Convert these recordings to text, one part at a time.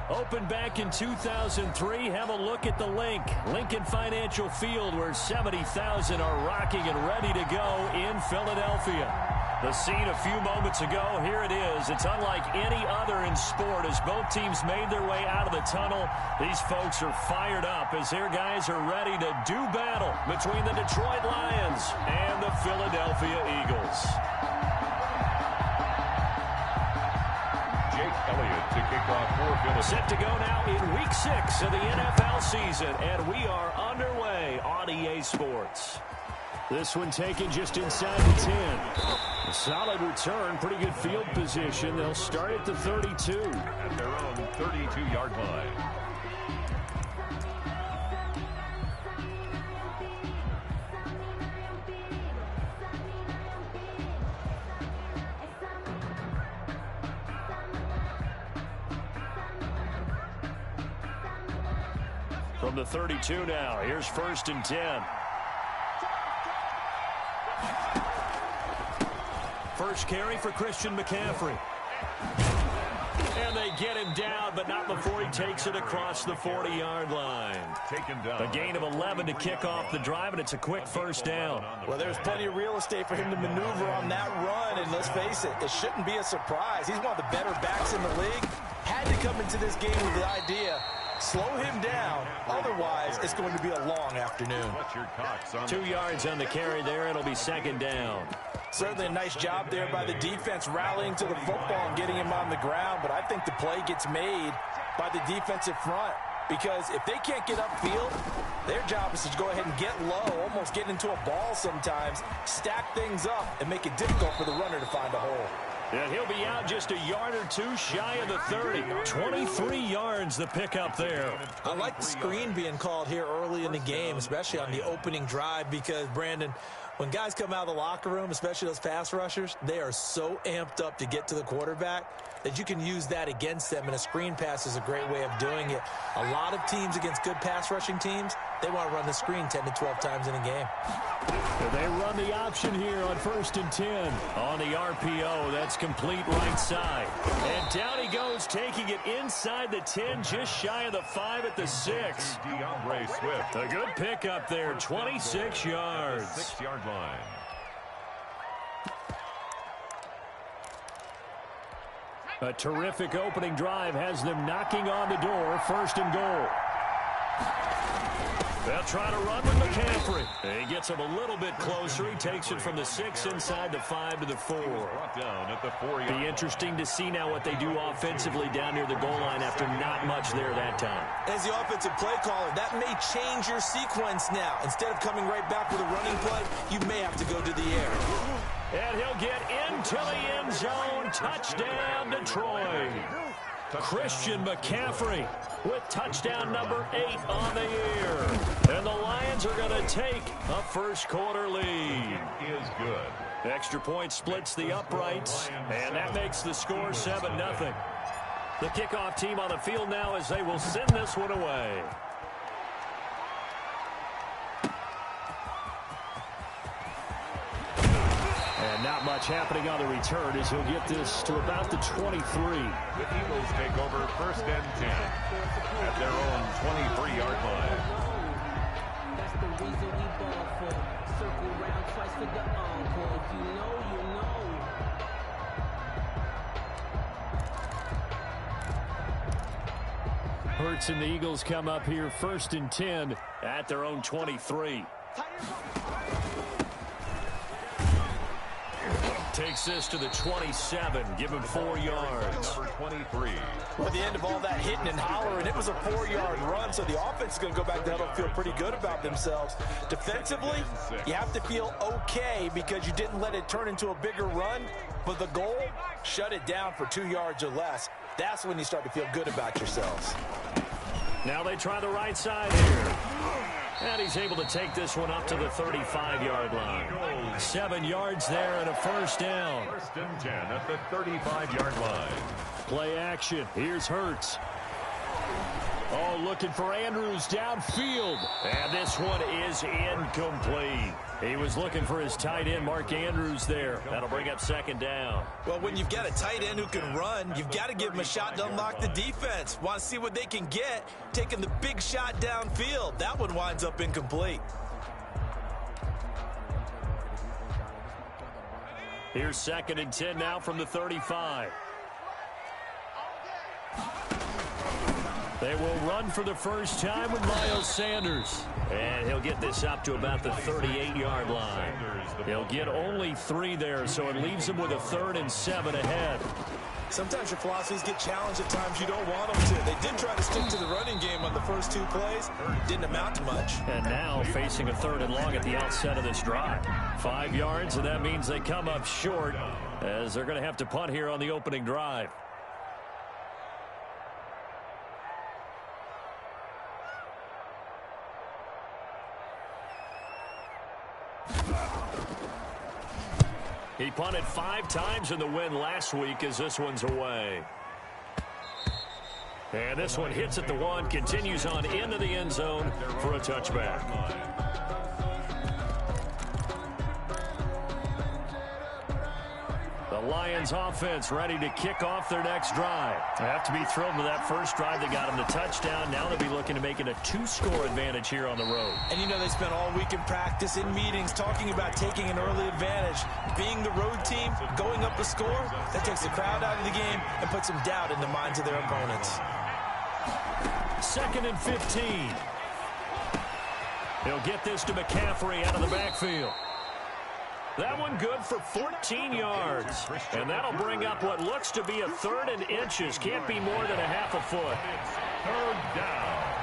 Opened back in 2003, have a look at the link. Lincoln Financial Field, where 70,000 are rocking and ready to go in Philadelphia. The scene a few moments ago, here it is. It's unlike any other in sport as both teams made their way out of the tunnel. These folks are fired up as their guys are ready to do battle between the Detroit Lions and the Philadelphia Eagles. Elliott to kick off for Philadelphia. Set to go now in Week 6 of the NFL season, and we are underway on EA Sports. This one taken just inside the 10. A solid return, pretty good field position. They'll start at the 32. At their own 32-yard line. From the 32 now, here's 1st and 10. First carry for Christian McCaffrey. And they get him down, but not before he takes it across the 40-yard line. Taken down. A gain of 11 to kick off the drive, and it's a quick first down. Well, there's plenty of real estate for him to maneuver on that run, and let's face it, it shouldn't be a surprise. He's one of the better backs in the league. Had to come into this game with the idea, slow him down, otherwise it's going to be a long afternoon. 2 yards on the carry there, it'll be 2nd down. Certainly a nice job there by the defense rallying to the football and getting him on the ground, but I think the play gets made by the defensive front because if they can't get upfield, their job is to go ahead and get low, almost get into a ball sometimes, stack things up, and make it difficult for the runner to find a hole. And he'll be out just a yard or two shy of the 30. 23 yards the pickup there. I like the screen being called here early in the game, especially on the opening drive, because, Brandon, when guys come out of the locker room, especially those pass rushers, they are so amped up to get to the quarterback that you can use that against them, and a screen pass is a great way of doing it. A lot of teams against good pass rushing teams, they want to run the screen 10 to 12 times in a game. They run the option here on 1st and 10. On the RPO, that's complete right side. And down he goes, taking it inside the 10, just shy of the 5 at the 6. DeAndre Swift. A good pickup there, 26 yards. 6-yard line. A terrific opening drive has them knocking on the door, 1st and goal. They'll try to run with McCaffrey. He gets him a little bit closer. He takes it from the 6 inside the 5 to the 4. Down at the 4-yard line. Be interesting to see now what they do offensively down near the goal line after not much there that time. As the offensive play caller, that may change your sequence now. Instead of coming right back with a running play, you may have to go to the air. And he'll get into the end zone. Touchdown, Detroit. Christian McCaffrey with touchdown number 8 on the year. And the Lions are going to take a first-quarter lead. Is good. Extra point splits the uprights, and that makes the score 7-0. The kickoff team on the field now as they will send this one away. And not much happening on the return as he'll get this to about the 23. The Eagles take over 1st and 10 at their own 23-yard line. That's the reason we ball for. Circle round twice for the encore. If you know, you know. Hurts and the Eagles come up here 1st and 10 at their own 23. Takes this to the 27. Give him 4 yards. Number 23. Well, at the end of all that hitting and hollering, it was a 4-yard run, so the offense is going to go back to huddle and feel pretty good about themselves. Defensively, you have to feel okay because you didn't let it turn into a bigger run, but the goal, shut it down for 2 yards or less. That's when you start to feel good about yourselves. Now they try the right side here. And he's able to take this one up to the 35-yard line. 7 yards there and a first down. 1st and 10 at the 35-yard line. Play action. Here's Hurts. Oh, looking for Andrews downfield. And this one is incomplete. He was looking for his tight end, Mark Andrews, there. That'll bring up second down. Well, when you've got a tight end who can run, you've got to give him a shot to unlock the defense. Want to see what they can get, taking the big shot downfield. That one winds up incomplete. Here's 2nd and 10 now from the 35. They will run for the first time with Miles Sanders. And he'll get this up to about the 38-yard line. He'll get only 3 there, so it leaves him with a 3rd and 7 ahead. Sometimes your philosophies get challenged at times you don't want them to. They did try to stick to the running game on the first 2 plays. Didn't amount to much. And now facing a 3rd and long at the outset of this drive. 5 yards, and that means they come up short as they're going to have to punt here on the opening drive. He punted 5 times in the win last week as this one's away. And this one hits at the 1, continues on into the end zone for a touchback. The Lions offense ready to kick off their next drive. They have to be thrilled with that first drive. They got him the touchdown. Now they'll be looking to make it a 2-score advantage here on the road. And you know they spent all week in practice, in meetings, talking about taking an early advantage. Being the road team, going up a score, that takes the crowd out of the game and puts some doubt in the minds of their opponents. 2nd and 15. He'll get this to McCaffrey out of the backfield. That one good for 14 yards. And that'll bring up what looks to be a 3rd and inches. Can't be more than a half a foot. 3rd down.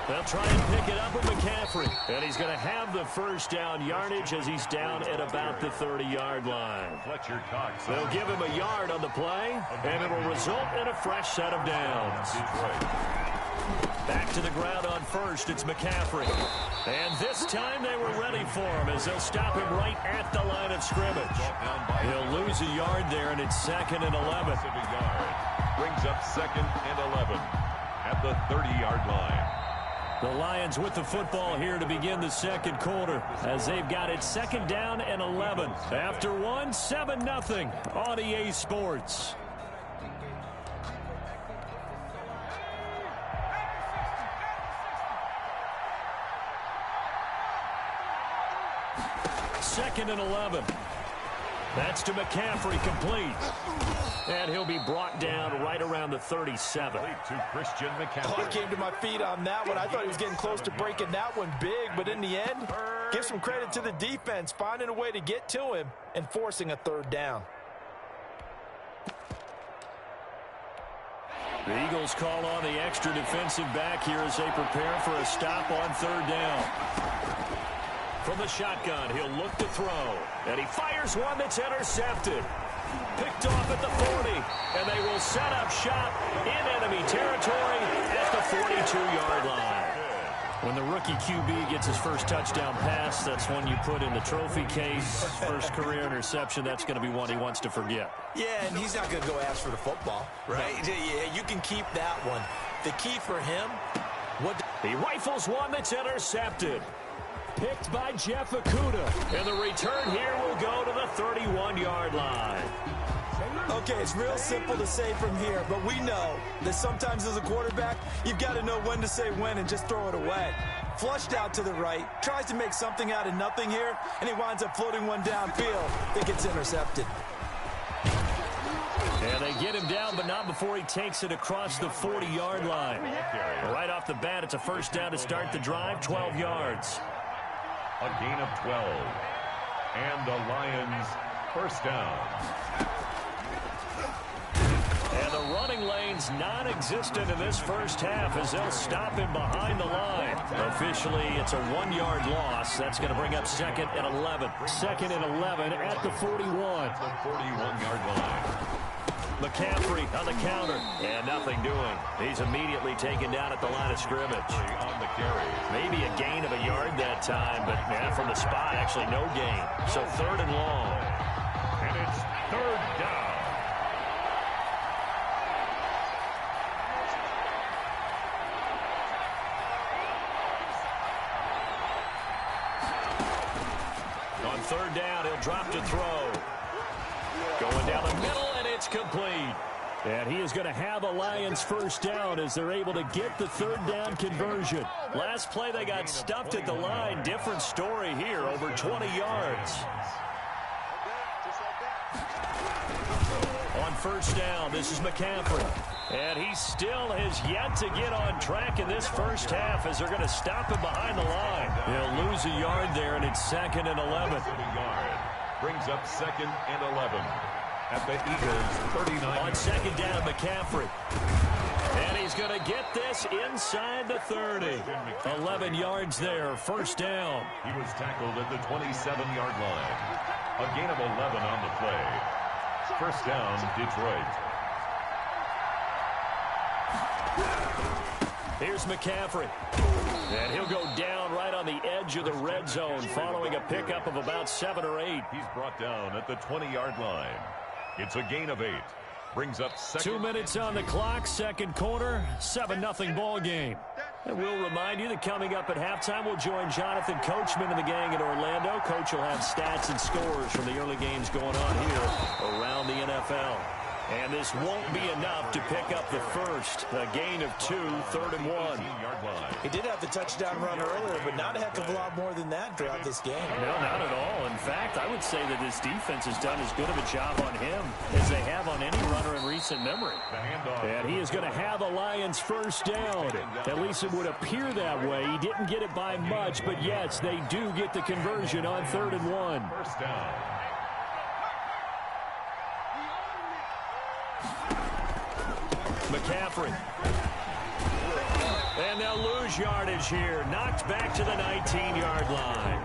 They'll try and pick it up with McCaffrey. And he's going to have the first down yardage as he's down at about the 30-yard line. They'll give him a yard on the play, and it'll result in a fresh set of downs. Back to the ground on first, it's McCaffrey. And this time they were ready for him as they'll stop him right at the line of scrimmage. He'll lose a yard there, and it's 2nd and 11. Brings up 2nd and 11 at the 30-yard line. The Lions with the football here to begin the second quarter as they've got it 2nd down and 11. After 1, 7-0 on EA Sports. Second and 11. That's to McCaffrey, complete. And he'll be brought down right around the 37. To Christian McCaffrey. Oh, I came to my feet on that one. I thought he was getting close to breaking that one big, but in the end, give some credit to the defense, finding a way to get to him and forcing a 3rd down. The Eagles call on the extra defensive back here as they prepare for a stop on 3rd down. From the shotgun, he'll look to throw. And he fires one that's intercepted. Picked off at the 40. And they will set up shop in enemy territory at the 42-yard line. When the rookie QB gets his first touchdown pass, that's one you put in the trophy case. First career interception, that's going to be one he wants to forget. Yeah, and he's not going to go ask for the football, right? Yeah, you can keep that one. The key for him, he rifles one that's intercepted. Picked by Jeff Okudah. And the return here will go to the 31-yard line. Okay, it's real simple to say from here, but we know that sometimes as a quarterback, you've got to know when to say when and just throw it away. Flushed out to the right, tries to make something out of nothing here, and he winds up floating one downfield that gets intercepted. And they get him down, but not before he takes it across the 40-yard line. Right off the bat, it's a first down to start the drive, 12 yards. A gain of 12. And the Lions first down. And the running lane's non-existent in this first half as they'll stop him behind the line. Officially, it's a 1-yard loss. That's going to bring up 2nd and 11. 2nd and 11 at the 41. The 41-yard line. McCaffrey on the counter. And nothing doing. He's immediately taken down at the line of scrimmage. On the carry. Maybe a gain of a yard that time, but from the spot, actually no gain. So 3rd and long. And it's 3rd down. On third down, he'll drop to throw. Going down the middle, and it's complete. And he is going to have a Lions first down as they're able to get the third down conversion. Last play, they got stuffed at the line. Different story here, over 20 yards. On first down, this is McCaffrey. And he still has yet to get on track in this first half as they're going to stop him behind the line. He'll lose a yard there, and it's 2nd and 11. Brings up 2nd and 11 at the Eagles' 39. On second down, McCaffrey. And he's going to get this inside the 30. 11 yards there, first down. He was tackled at the 27-yard line. A gain of 11 on the play. First down, Detroit. Here's McCaffrey. And he'll go down right on the edge of the red zone following a pickup of about 7 or 8. He's brought down at the 20-yard line. It's a gain of 8. Brings up 2nd. 2 minutes on the clock, second quarter, 7-0 ball game. And we'll remind you that coming up at halftime, we'll join Jonathan Coachman and the gang in Orlando. Coach will have stats and scores from the early games going on here around the NFL. And this won't be enough to pick up the first. A gain of 2, 3rd and 1. He did have the touchdown run earlier, but not a heck of a lot more than that throughout this game. No, not at all. In fact, I would say that this defense has done as good of a job on him as they have on any runner in recent memory. And he is going to have a Lions first down. At least it would appear that way. He didn't get it by much, but yes, they do get the conversion on 3rd and 1. First down. McCaffrey. And they'll lose yardage here. Knocked back to the 19-yard line.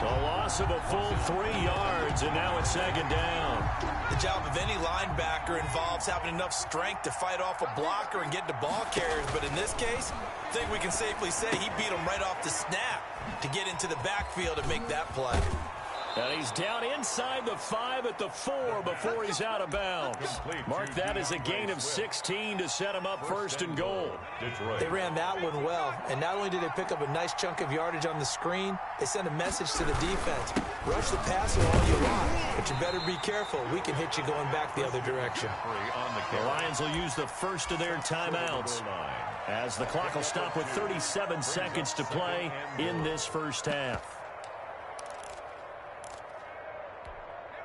A loss of a full 3 yards, and now it's 2nd down. The job of any linebacker involves having enough strength to fight off a blocker and get to ball carriers. But in this case, I think we can safely say he beat him right off the snap to get into the backfield and make that play. And he's down inside the 5 at the 4 before he's out of bounds. Mark that as a gain of 16 to set him up 1st and goal. They ran that one well, and not only did they pick up a nice chunk of yardage on the screen, they sent a message to the defense. Rush the passer all you want, but you better be careful. We can hit you going back the other direction. The Lions will use the first of their timeouts as the clock will stop with 37 seconds to play in this first half.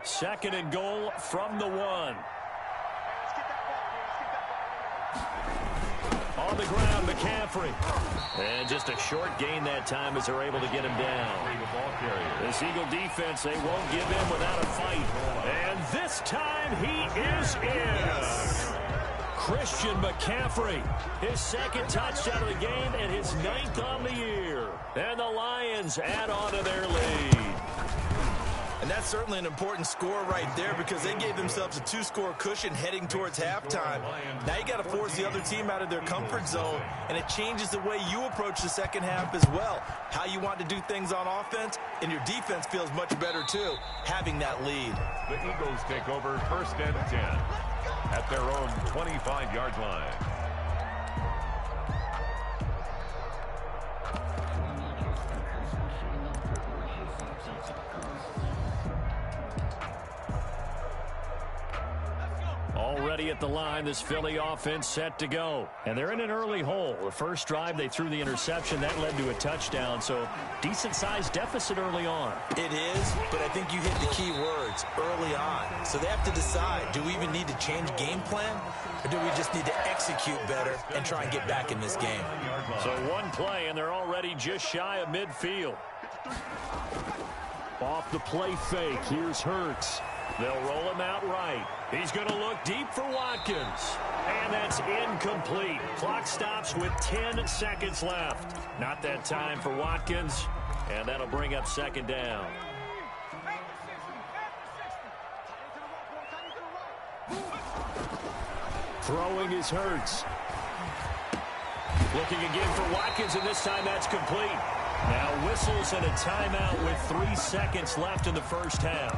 2nd and goal from the 1. On the ground, McCaffrey. And just a short gain that time as they're able to get him down. This Eagle defense, they won't give in without a fight. And this time he is in. Christian McCaffrey, his 2nd touchdown of the game and his 9th on the year. And the Lions add on to their lead. And that's certainly an important score right there because they gave themselves a 2-score cushion heading towards halftime. Now you got to force the other team out of their comfort zone, and it changes the way you approach the second half as well. How you want to do things on offense, and your defense feels much better too, having that lead. The Eagles take over 1st and 10 at their own 25-yard line. Already at the line, this Philly offense set to go. And they're in an early hole. The first drive, they threw the interception. That led to a touchdown, so decent-sized deficit early on. It is, but I think you hit the key words, early on. So they have to decide, do we even need to change game plan, or do we just need to execute better and try and get back in this game? So one play, and they're already just shy of midfield. Off the play fake, here's Hurts. They'll roll him out right. He's going to look deep for Watkins. And that's incomplete. Clock stops with 10 seconds left. Not that time for Watkins. And that'll bring up 2nd down. Throwing is Hurts. Looking again for Watkins, and this time that's complete. Now whistles and a timeout with 3 seconds left in the first half.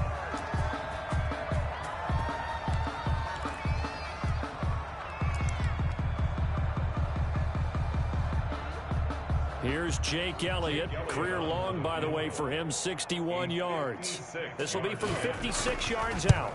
Here's here's Jake Elliott. Career long, by the way, for him, 61 yards. This will be from 56 yards out.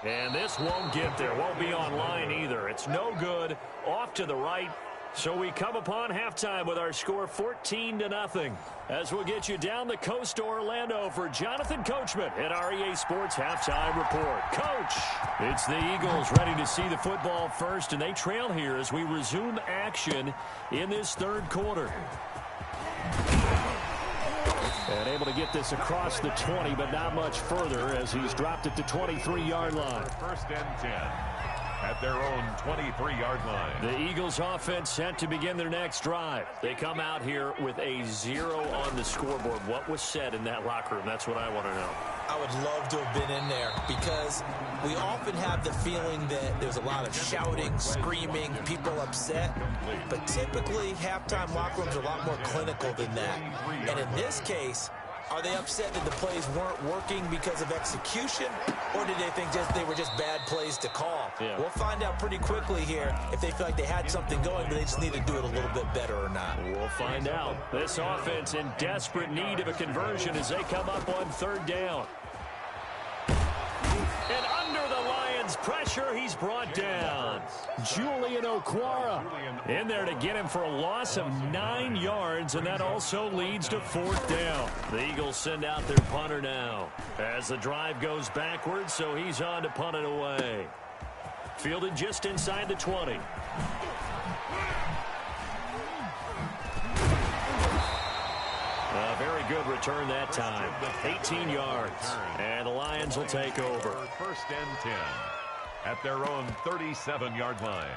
And this won't get there. Won't be online either. It's no good. Off to the right. So we come upon halftime with our score 14-0. As we'll get you down the coast to Orlando for Jonathan Coachman at our EA Sports Halftime Report. Coach, it's the Eagles ready to see the football first, and they trail here as we resume action in this third quarter. And able to get this across the 20, but not much further as he's dropped it to 23-yard line. First and 10 at their own 23-yard line. The Eagles offense set to begin their next drive. They come out here with a 0 on the scoreboard. What was said in that locker room? That's what I want to know. I would love to have been in there because we often have the feeling that there's a lot of shouting, screaming, people upset. But typically, halftime locker rooms are a lot more clinical than that. And in this case, are they upset that the plays weren't working because of execution, or did they think they were just bad plays to call? Yeah. We'll find out pretty quickly here if they feel like they had something going, but they just need to do it a little bit better or not. We'll find out. This offense in desperate need of a conversion as they come up on third down. And under the Lions' pressure, he's brought down. Julian Okwara in there to get him for a loss of 9 yards, and that also leads to fourth down. The Eagles send out their punter now as the drive goes backwards, so he's on to punt it away. Fielded just inside the 20. A very good return that time. 18 yards. And the Lions will take over. First and 10 at their own 37-yard line.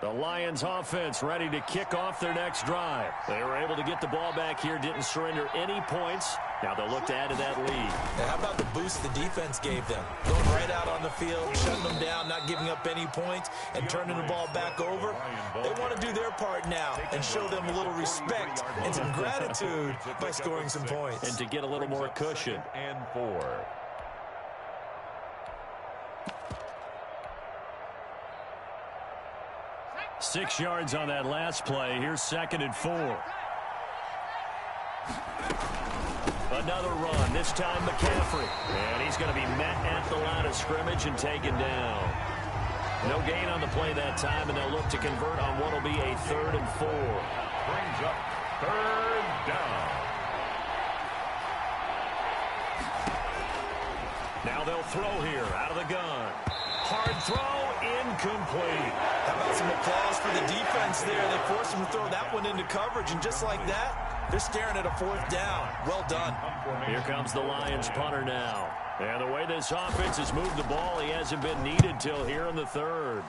The Lions offense ready to kick off their next drive. They were able to get the ball back here, didn't surrender any points. Now they'll look to add to that lead. Now, how about the boost the defense gave them? Going right out on the field, shutting them down, not giving up any points, and turning the ball back over. They want to do their part now and show them a little respect and some gratitude by scoring some points. And to get a little more cushion. And 4. Six yards on that last play. Here's second and 4. Another run, this time McCaffrey. And he's going to be met at the line of scrimmage and taken down. No gain on the play that time, and they'll look to convert on what will be a 3rd and 4. Brings up 3rd down. Now they'll throw here out of the gun. Hard throw, incomplete. How about some applause for the defense there? They forced him to throw that one into coverage, and just like that, they're staring at a 4th down. Well done. Here comes the Lions punter now. And the way this offense has moved the ball, he hasn't been needed till here in the 3rd.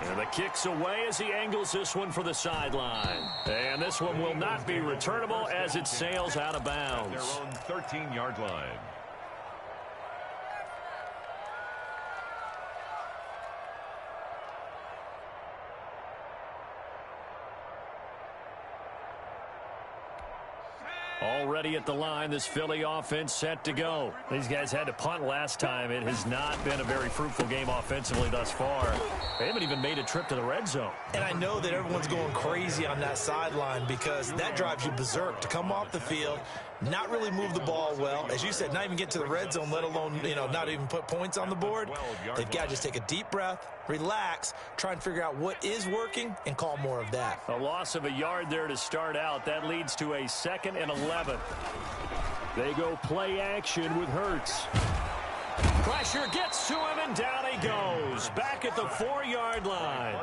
And the kick's away as he angles this one for the sideline. And this one will not be returnable as it sails out of bounds. Their own 13-yard line. Already at the line, this Philly offense set to go. These guys had to punt last time. It has not been a very fruitful game offensively thus far. They haven't even made a trip to the red zone. And I know that everyone's going crazy on that sideline because that drives you berserk to come off the field, not really move the ball well. As you said, not even get to the red zone, let alone, not even put points on the board. They've got to just take a deep breath, relax, try and figure out what is working, and call more of that. A loss of a yard there to start out. That leads to a 2nd and 11. They go play action with Hurts. Pressure gets to him, and down he goes. Back at the 4-yard line.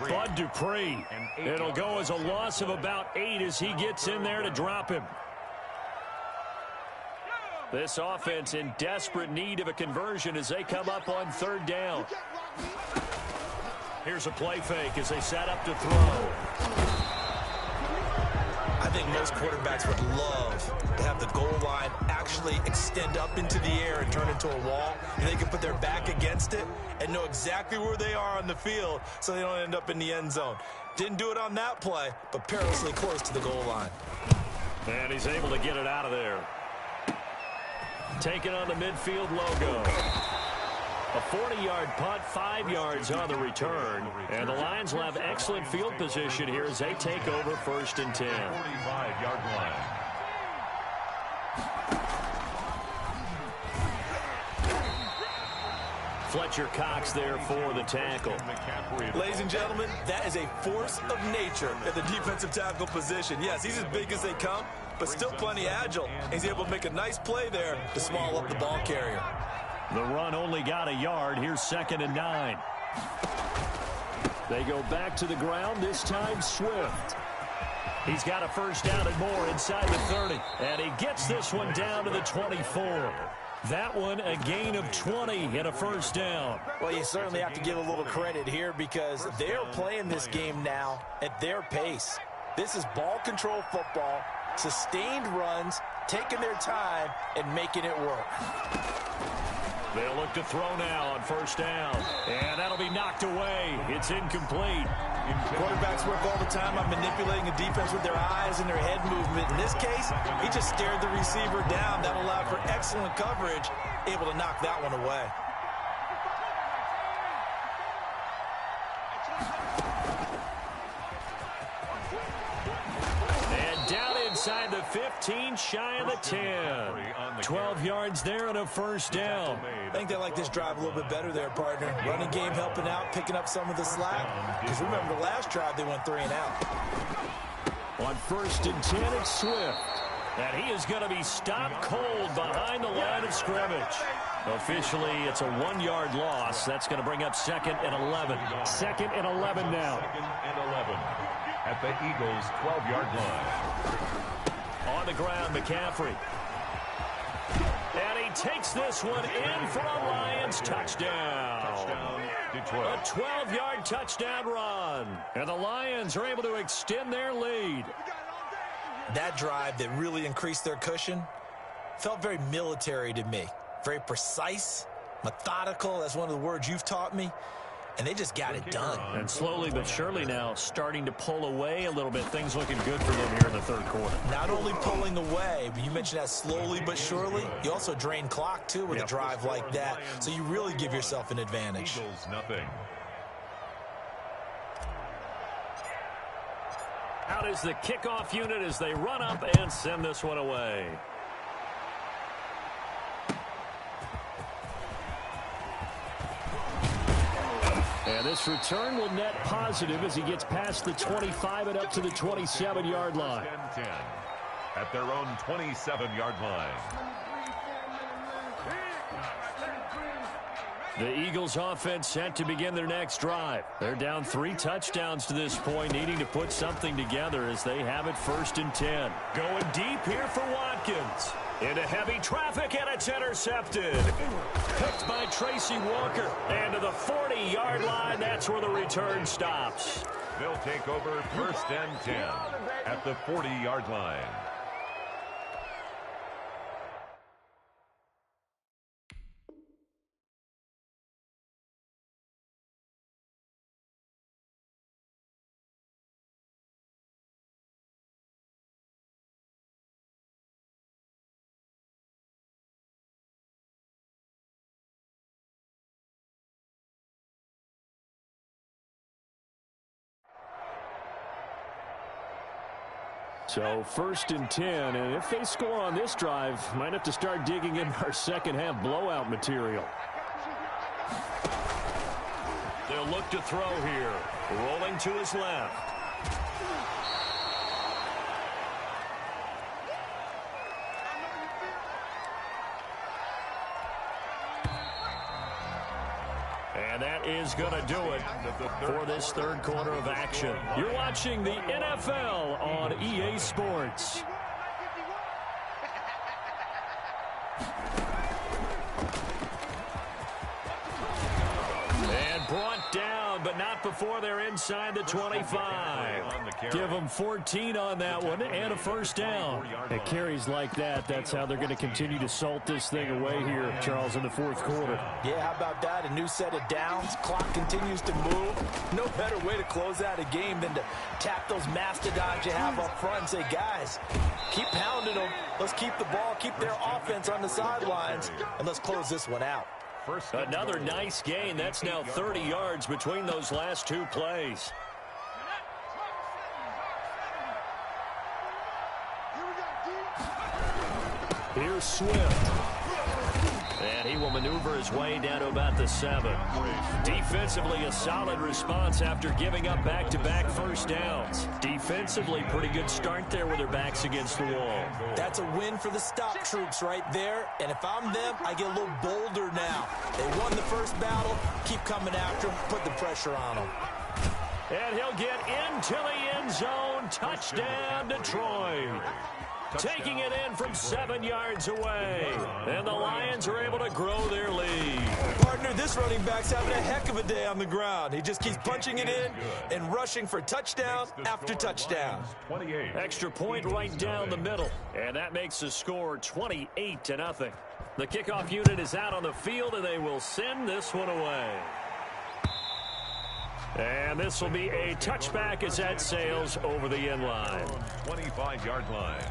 Bud Dupree. It'll go as a loss of about 8 as he gets in there to drop him. This offense in desperate need of a conversion as they come up on 3rd down. Here's a play fake as they set up to throw. I think most quarterbacks would love to have the goal line actually extend up into the air and turn into a wall, and they can put their back against it and know exactly where they are on the field so they don't end up in the end zone. Didn't do it on that play, but perilously close to the goal line. And he's able to get it out of there. Taking on the midfield logo. A 40-yard punt, 5 yards on the return. And the Lions will have excellent field position here as they take over 1st and 10. 45-yard line. Fletcher Cox there for the tackle. Ladies and gentlemen, that is a force of nature at the defensive tackle position. Yes, he's as big as they come, but still plenty agile. He's able to make a nice play there to small up the ball carrier. The run only got a yard. Here's 2nd and 9. They go back to the ground, this time Swift. He's got a first down and more inside the 30. And he gets this one down to the 24. That one a gain of 20 and a first down. Well, you certainly have to give a little credit here because they're playing this game now at their pace. This is ball control football, sustained runs, taking their time and making it work. They'll look to throw now on first down. And that'll be knocked away. It's incomplete. Quarterbacks work all the time on manipulating a defense with their eyes and their head movement. In this case, he just stared the receiver down. That allowed for excellent coverage, able to knock that one away. And down inside the 15, shy of the 10. 12 yards there and a first down. I think they like this drive a little bit better there, partner. Running game helping out, picking up some of the slack. Because remember, the last drive they went 3 and out. On 1st and 10, it's Swift. And he is going to be stopped cold behind the line of scrimmage. Officially, it's a 1-yard loss. That's going to bring up 2nd and 11. 2nd and 11 now. 2nd and 11 at the Eagles' 12-yard line. On the ground, McCaffrey. And he takes this one in for a Lions touchdown. Touchdown, Detroit. A 12-yard touchdown run. And the Lions are able to extend their lead. That drive that really increased their cushion felt very military to me. Very precise, methodical. That's one of the words you've taught me. And they just got it done. And slowly but surely now starting to pull away a little bit. Things looking good for them here in the 3rd quarter. Not only pulling away, but you mentioned that slowly but surely. You also drain clock, too, with a drive like that. So you really give yourself an advantage. Eagles, nothing. Out is the kickoff unit as they run up and send this one away. And this return will net positive as he gets past the 25 and up to the 27-yard line. 10-10 at their own 27-yard line. The Eagles offense set to begin their next drive. They're down 3 touchdowns to this point, needing to put something together as they have it 1st and 10. Going deep here for Watkins. Into heavy traffic, and it's intercepted. Picked by Tracy Walker. And to the 40-yard line, that's where the return stops. They'll take over 1st and 10 at the 40-yard line. So 1st and 10, and if they score on this drive, might have to start digging in our second half blowout material. They'll look to throw here. Rolling to his left. And that is going to do it for this 3rd quarter of action. You're watching the NFL on EA Sports. And brought down, but not before they're inside the 25. Give them 14 on that one and a first down. At carries like that, that's how they're going to continue to salt this thing away here, Charles, in the 4th quarter. Yeah, how about that? A new set of downs. Clock continues to move. No better way to close out a game than to tap those mastodons you have up front and say, guys, keep pounding them. Let's keep the ball, keep their offense on the sidelines, and let's close this one out. Another nice gain. That's now 30 yards between those last two plays. Here's Swift. And he will maneuver his way down to about the 7. Defensively, a solid response after giving up back-to-back first downs. Defensively, pretty good start there with their backs against the wall. That's a win for the stop troops right there. And if I'm them, I get a little bolder now. They won the first battle. Keep coming after them. Put the pressure on them. And he'll get into the end zone. Touchdown, Detroit. Taking it in from 7 yards away. And the Lions are able to grow their lead. Partner, this running back's having a heck of a day on the ground. He just keeps punching it in and rushing for touchdown after touchdown. Extra point right down the middle. And that makes the score 28-0. The kickoff unit is out on the field, and they will send this one away. And this will be a touchback as that sails over the end line. 25-yard line.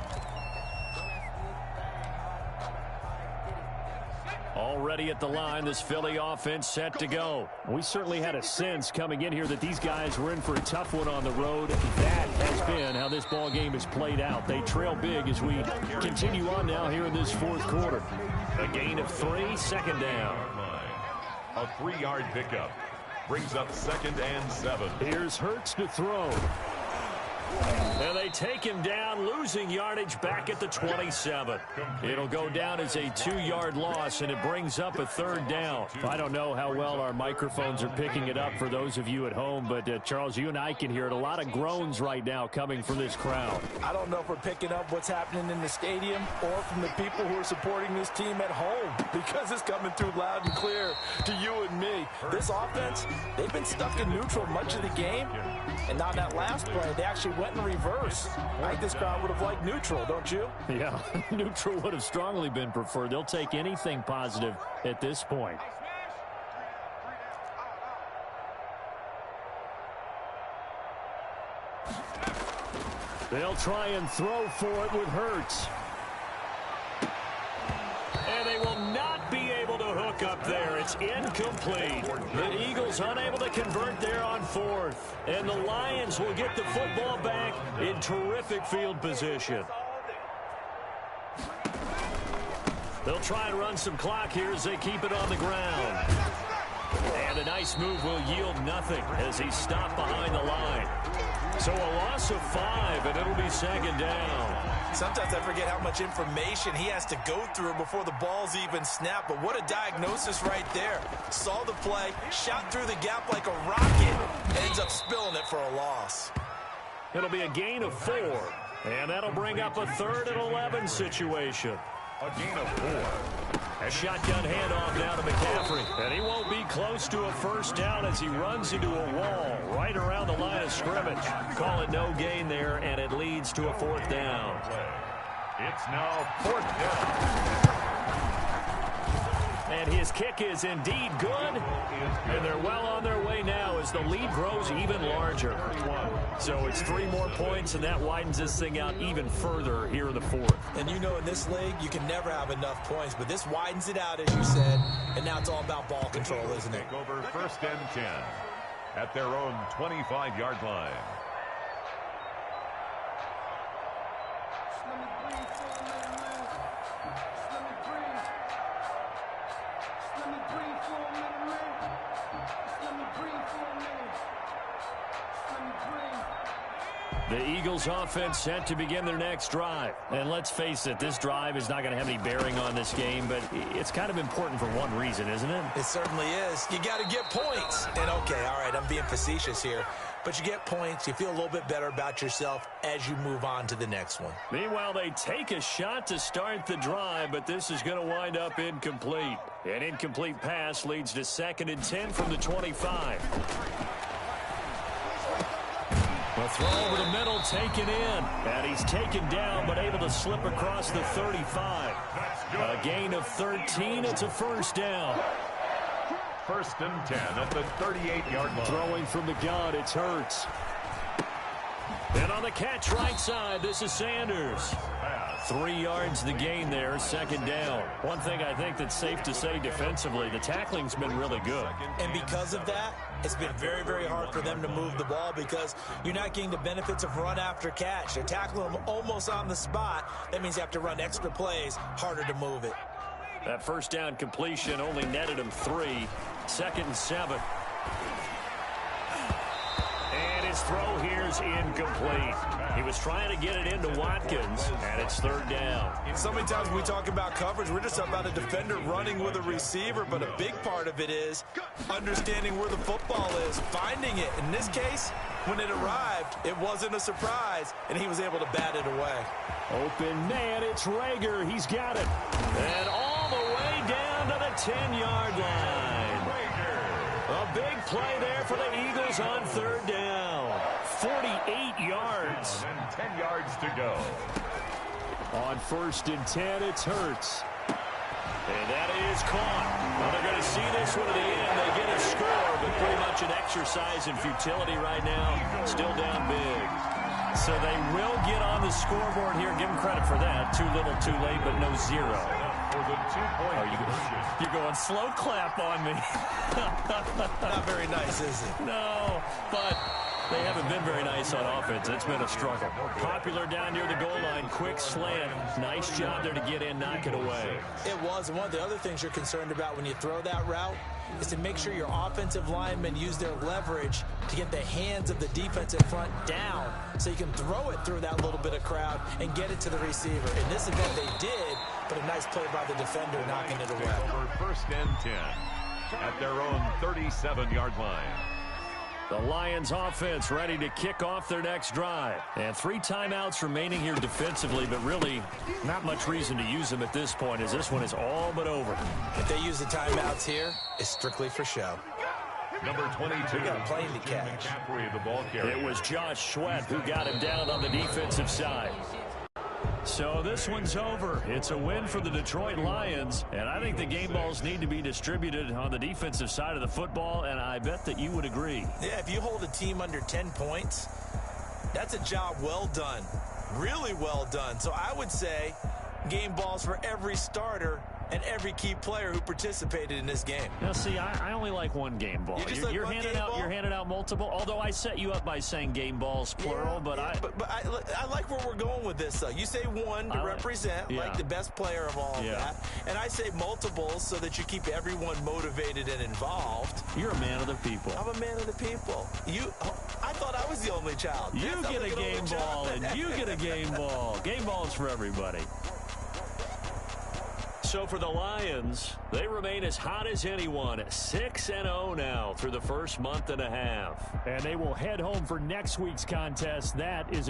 Already at the line, this Philly offense set to go. We certainly had a sense coming in here that these guys were in for a tough one on the road. That has been how this ball game has played out. They trail big as we continue on now here in this fourth quarter. A gain of 3, second down. A 3-yard pickup brings up 2nd and 7. Here's Hurts to throw. And they take him down, losing yardage back at the 27. It'll go down as a 2-yard loss, and it brings up a 3rd down. I don't know how well our microphones are picking it up for those of you at home, but Charles, you and I can hear it. A lot of groans right now coming from this crowd. I don't know if we're picking up what's happening in the stadium or from the people who are supporting this team at home, because it's coming through loud and clear to you and me. This offense, they've been stuck in neutral much of the game, and on that last play, they actually went in reverse. I think this crowd would have liked neutral, don't you? Yeah, neutral would have strongly been preferred. They'll take anything positive at this point. They'll try and throw for it with Hurts. And they will not be able to hook up there. It's incomplete. The Eagles unable to convert there on 4th. And the Lions will get the football back in terrific field position. They'll try and run some clock here as they keep it on the ground. And a nice move will yield nothing as he's stopped behind the line. So a loss of 5, and it'll be 2nd down. Sometimes I forget how much information he has to go through before the ball's even snapped. But what a diagnosis right there. Saw the play, shot through the gap like a rocket, ends up spilling it for a loss. It'll be a gain of 4, and that'll bring up a 3rd and 11 situation. A gain of 4. A shotgun handoff now to McCaffrey. And he won't be close to a first down as he runs into a wall right around the line of scrimmage. Call it no gain there, and it leads to a 4th down. It's now 4th down. And his kick is indeed good. And they're well on their way now as the lead grows even larger. So it's 3 more points, and that widens this thing out even further here in the 4th. And you know in this league, you can never have enough points, but this widens it out, as you said, and now it's all about ball control, isn't it? Take over 1st and 10 at their own 25-yard line. The Eagles offense set to begin their next drive. And let's face it, this drive is not going to have any bearing on this game, but it's kind of important for one reason, isn't it? It certainly is. You got to get points. And okay, all right, I'm being facetious here, but you get points, you feel a little bit better about yourself as you move on to the next one. Meanwhile, they take a shot to start the drive, but this is going to wind up incomplete. An incomplete pass leads to 2nd and 10 from the 25. A throw over the middle, taken in. And he's taken down, but able to slip across the 35. A gain of 13. It's a first down. 1st and 10 at the 38-yard line. Throwing from the gun, it's Hurts. And on the catch right side, this is Sanders. 3 yards the gain there, second down. One thing I think that's safe to say defensively, the tackling's been really good. And because of that, it's been very, very hard for them to move the ball because you're not getting the benefits of run after catch. They're tackling them almost on the spot. That means you have to run extra plays, harder to move it. That first down completion only netted him 3. 2nd and 7. And his throw here is incomplete. He was trying to get it into Watkins, and it's 3rd down. So many times when we talk about coverage, we're just about a defender running with a receiver, but a big part of it is understanding where the football is, finding it. In this case, when it arrived, it wasn't a surprise, and he was able to bat it away. Open man, it's Rager. He's got it. And all the way down to the 10-yard line. A big play there for the Eagles on 3rd down. 48 yards. And 10 yards to go. On 1st and 10, it's Hurts. And that is caught. Well, they're going to see this one at the end. They get a score, but pretty much an exercise in futility right now. Still down big. So they will get on the scoreboard here. Give them credit for that. Too little, too late, but no 0. You're going slow clap on me. Not very nice, is it? No, but they haven't been very nice on offense. It's been a struggle. Popular down near the goal line. Quick slant. Nice job there to get in, knock it away. It was. And one of the other things you're concerned about when you throw that route is to make sure your offensive linemen use their leverage to get the hands of the defensive front down so you can throw it through that little bit of crowd and get it to the receiver. In this event, they did, but a nice play by the defender knocking it away. Over 1st and 10 at their own 37-yard line. The Lions offense ready to kick off their next drive. And 3 timeouts remaining here defensively, but really not much reason to use them at this point as this one is all but over. If they use the timeouts here, it's strictly for show. Number 22. We got a plane to catch. The ball carrier. It was Josh Sweat who got him down on the defensive side. So this one's over. It's a win for the Detroit Lions, and I think the game balls need to be distributed on the defensive side of the football, and I bet that you would agree. Yeah, if you hold a team under 10 points, that's a job well done. Really well done. So I would say game balls for every starter and every key player who participated in this game. Now, see, I only like one game ball. You're handing out multiple, although I set you up by saying game balls, plural. But I like where we're going with this, though. You say one to represent, like the best player of all of that. And I say multiples so that you keep everyone motivated and involved. You're a man of the people. I'm a man of the people. I thought I was the only child. You get a game ball, and you get a game ball. Game balls for everybody. So for the Lions, they remain as hot as anyone, 6-0 now through the first month and a half. And they will head home for next week's contest. That is